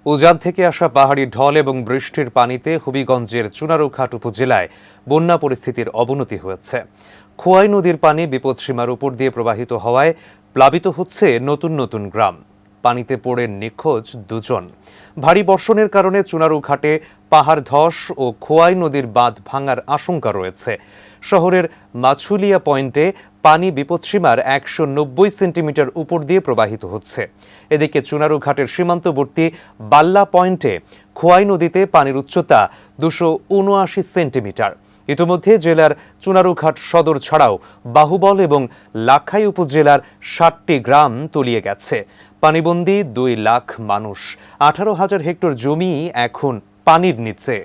উজান থেকে আসা পাহাড়ি ঢল এবং বৃষ্টির পানিতে হবিগঞ্জের চুনারুঘাট উপজেলায় বন্যা পরিস্থিতির অবনতি হয়েছে। খোয়াই নদীর পানি বিপদসীমার উপর দিয়ে প্রবাহিত হওয়ায় প্লাবিত হচ্ছে নতুন নতুন গ্রাম। পানিতে পড়ে নিখোঁজ দুজন। ভারী বর্ষণের কারণে চুনারুঘাটে পাহাড় ধস ও খোয়াই নদীর বাঁধ ভাঙার আশঙ্কা রয়েছে। শহরের মাছুলিয়া পয়েন্টে পানি বিপদসীমার 190 সেন্টিমিটার উপর দিয়ে প্রবাহিত হচ্ছে। এদিকে চুনারুঘাটের সীমান্তবর্তী বাল্লা পয়েন্টে খোয়াই নদীতে পানির উচ্চতা 279 সেন্টিমিটার। ইতিমধ্যে জেলার চুনারুঘাট সদর ছাড়াও বাহুবল এবং লাখাই উপজেলার 60টি গ্রাম তলিয়ে গেছে। পানিবন্দী 2 লাখ মানুষ, 18,000 হেক্টর জমি এখন পানির নিচে।